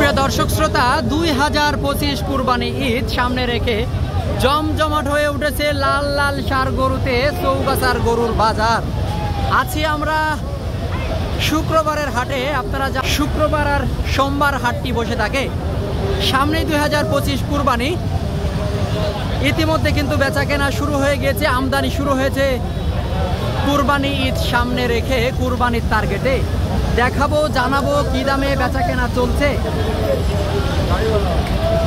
প্রিয় দর্শক শ্রোতা, 2025 কুরবানি ঈদ সামনে রেখে জমজমাট হয়ে উঠেছে লাল লাল ষাঁড় গরুতে চৌগাছার গরুর বাজার। আছি আমরা শুক্রবারের হাটে। আপনারা শুক্রবার আর সোমবার হাটটি বসে থাকে। সামনেই 2025 কুরবানি। ইতিমধ্যে কিন্তু বেচাকেনা শুরু হয়ে গেছে, আমদানি শুরু হয়েছে। কুরবানি ঈদ সামনে রেখে কুরবানির টার্গেটে দেখাবো, জানাবো কি দামে বেচাকেনা চলছে।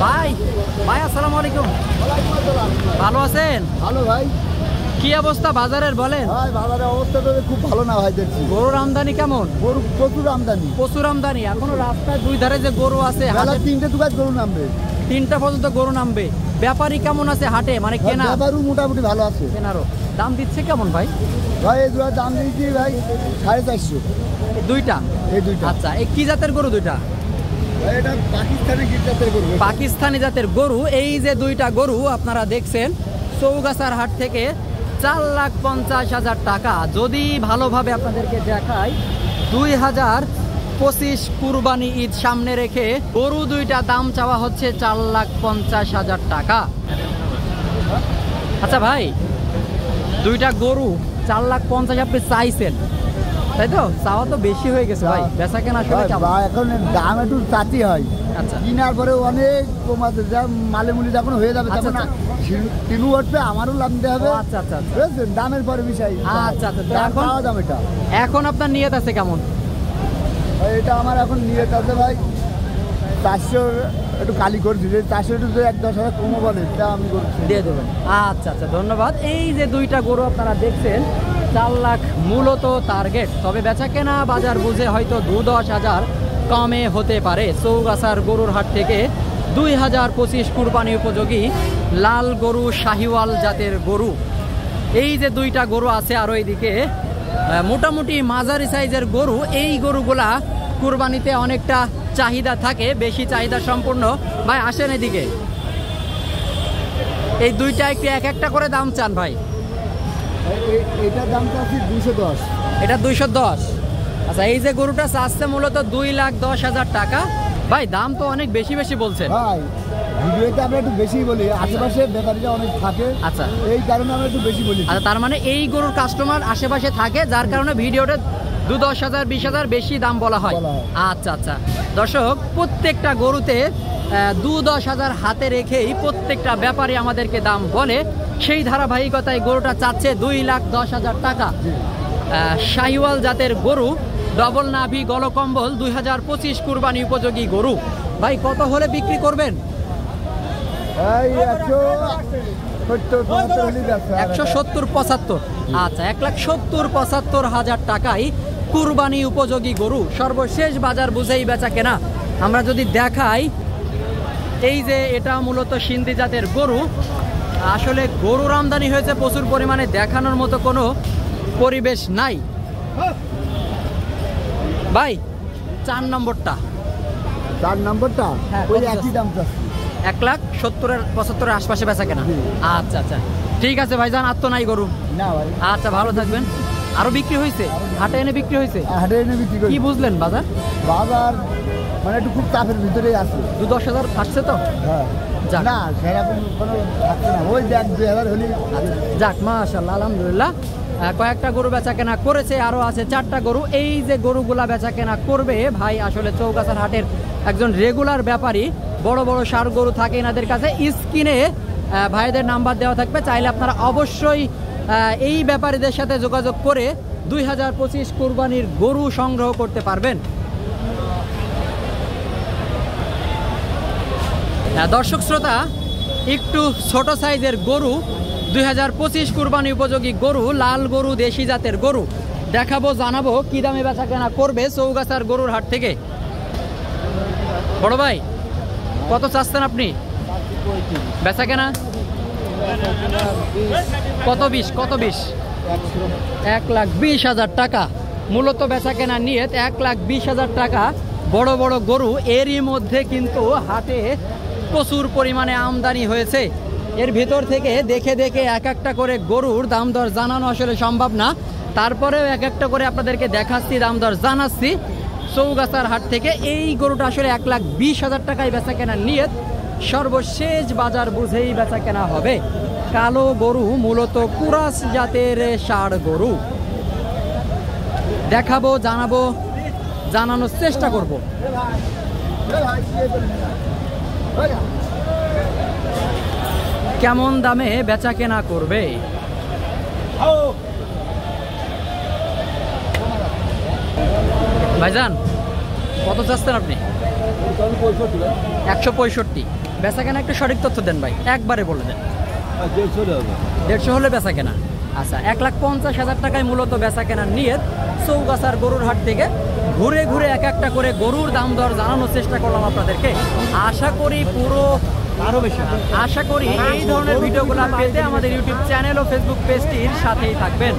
ভাই ভাই আসসালামু আলাইকুম, ভালো আছেন? ভালো ভাই। কি অবস্থা বাজারের বলেন? ভাই বাজারের অবস্থা তো খুব ভালো না ভাই, দেখছি। গরুর আমদানি কেমন? গরু প্রচুর আমদানি, প্রচুর আমদানি। এখনো রাস্তায় দুই ধারে যে গরু আছে, তিনটে দুগাছ গরু নামবে, 3টা পর্যন্ত গরু নামবে। ব্যাপারী কেমন আছে হাটে, মানে কেনা? ব্যাপারও মোটামুটি ভালো আছে। কেনারও দাম দিচ্ছে কেমন ভাই? ভাই এই দুটার দাম দিয়েছি ভাই 450। দুইটা? এই দুইটা। আচ্ছা, এই কি জাতের গরু দুইটা? ভাই এটা পাকিস্তানি জাতের গরু। পাকিস্তানি জাতের গরু। এই যে দুইটা গরু আপনারা দেখছেন চৌগাছার হাট থেকে 4,50,000 টাকা। যদি ভালোভাবে আপনাদেরকে দেখাই, 2025 কুরবানি ঈদ সামনে রেখে গরু দুইটা দাম চাওয়া হচ্ছে 4,50,000 টাকা। আচ্ছা ভাই, দুইটা গরু 4,50,000 আপনি চাইছেন, তাই তো? চাওয়া তো বেশি হয়ে গেছে ভাই, বেচা কেনা আসলে এখন দাম একটু চাচি হয়। আচ্ছা, কিনার পরে অনেক কমাতে মালে মুলি যখন হয়ে যাবে তখন কিনু উঠবে, আমারও লাভ দিতে হবে। আচ্ছা আচ্ছা, বুঝছেন, দামের পরে বিষয়। আচ্ছা আচ্ছা, দাম এটা এখন আপনার নিয়ত আছে কেমন? এটা আমার এখন নিয়ত আছে ভাই 400 একটু কালি করে দিলে, 400 একটু 1-10,000 কমও বলে, তা আমি দিয়ে দেবেন। আচ্ছা আচ্ছা, ধন্যবাদ। এই যে দুইটা গরু আপনারা দেখছেন 4 লাখ মূলত টার্গেট, তবে বেচা কেনা বাজার বুঝে হয়তো 2-10,000 কমে হতে পারে। চৌগাছার গরুর হাট থেকে 2025 কুরবানি উপযোগী লাল গরু, শাহিওয়াল জাতের গরু। এই যে দুইটা গরু আছে, আরও এইদিকে মোটামুটি মাঝারি সাইজের গরু। এই গরুগুলা কুরবানিতে অনেকটা চাহিদা থাকে, বেশি চাহিদা সম্পূর্ণ। ভাই আসেন এদিকে, এই দুইটা একটু এক একটা করে দাম চান ভাই। এটার দামটা আছে 210। এটা 210। আচ্ছা, এই যে গরুটা চাচ্ছে মূলত 2,10,000 টাকা। ভাই দাম তো অনেক বেশি বেশি বলছেন ভাই। ভিডিওতে আমরা একটু বেশি বলি, আশেপাশে ব্যাপারীরা অনেক থাকে। আচ্ছা, এই কারণে আমরা একটু বেশি বলি। আচ্ছা, তার মানে এই গরুর কাস্টমার আশেপাশে থাকে, যার কারণে ভিডিওটা 2-10,000 20,000 বেশি দাম বলা হয়। আচ্ছা আচ্ছা, দর্শক, প্রত্যেকটা গরুতে 2-10,000 হাতে রেখেই প্রত্যেকটা ব্যাপারী আমাদেরকে দাম বলে। সেই ধারাবাহিকতায় গরুটা চাচ্ছে 2,10,000 টাকা। শাহিওয়াল জাতের গরু, ডবল নাভি, গলকম্বল, 2025 কুরবানি উপযোগী গরু। ভাই কত হলে বিক্রি করবেন? 170-75। আচ্ছা, 1,70,75,000 টাকায় কুরবানি উপযোগী গরু। সর্বশেষ বাজার বুঝেই বেচা কেনা। আমরা যদি দেখাই, এই যে এটা মূলত সিন্ধি জাতের গরু। আসলে গরুর আমদানি হয়েছে প্রচুর পরিমাণে, দেখানোর মতো কোনো পরিবেশ নাই। ভাই 4 নম্বরটা? 4 নম্বরটা ওই একই দাম, 1,70,75,000 আশপাশে বেচা কেনা। আচ্ছা আচ্ছা, ঠিক আছে ভাইজান, আর তো নাই গরু না ভাই। আচ্ছা, ভালো থাকবেন। আরো বিক্রি হয়েছে হাটে এনে? বিক্রি হয়েছে হাটে এনে বিক্রি। কি বুঝলেন বাজার? বাজার মানে একটু খুব চাপের ভিতরেই আছে। 2-10,000 আসছে তো? হ্যাঁ, না সেরকম কোনো থাকছে না, ওই 2,000 হলে। যাক, মাশাআল্লাহ, আলহামদুলিল্লাহ। কয়েকটা গরু বেচা কেনা করেছে, আরো আছে 4টা গরু। এই যে গরুগুলা বেচা কেনা করবে ভাই, আসলে চৌগাছার হাটের একজন রেগুলার ব্যাপারী। বড় বড় ষাঁড় গরু থাকে এনাদের কাছে। স্ক্রিনে ভাইদের নাম্বার দেওয়া থাকবে, চাইলে আপনারা অবশ্যই এই ব্যাপারীদের সাথে যোগাযোগ করে 2025 কুরবানির গরু সংগ্রহ করতে পারবেন। দর্শক শ্রোতা, একটু ছোট সাইজের গরু, 2025 কুরবানি উপযোগী গরু, লাল গরু, দেশি জাতের গরু দেখাবো, জানাবো কি দামে বেচা কেনা করবে চৌগাছার গরুর হাট থেকে। বড় ভাই কত চাচ্ছেন আপনি বেচা কেনা? কত 20? 1,20,000 টাকা মূলত বেচা কেনা নিয়ে। 1,20,000 টাকা। বড় বড় গরু। এরই মধ্যে কিন্তু হাটে প্রচুর পরিমাণে আমদানি হয়েছে। এর ভিতর থেকে দেখে দেখে এক একটা করে গরুর দাম দর জানানো আসলে সম্ভব না, তারপরেও এক একটা করে আপনাদেরকে দেখাচ্ছি, দাম দর জানাচ্ছি। চৌগাছার হাট থেকে। এই গরুটা আসলে 1,20,000 টাকায় বেচা কেনার নিয়ত, সর্বশেষ বাজার বুঝেই বেচা কেনা হবে। কালো গরু, মূলত কুরাস জাতের ষাঁড় গরু। দেখাবো, জানাবো, জানানোর চেষ্টা করব। কেমন দামে বেচা কেনা করবে। ভাইজান কত চাচ্ছেন আপনি? 165। বেচা কেনা একটু সঠিক তথ্য দেন ভাই, একবারে বলে দেন। 150 হলে বেচা কেনা। আচ্ছা, 1,50,000 টাকায় মূলত বেচা কেনার নিয়ত। চৌগাছার গরুর হাট থেকে ঘুরে ঘুরে এক একটা করে গরুর দাম দর জানানোর চেষ্টা করলাম আপনাদেরকে। আশা করি এই ধরনের ভিডিওগুলো পেতে আমাদের ইউটিউব চ্যানেল ও ফেসবুক পেজটির সাথেই থাকবেন।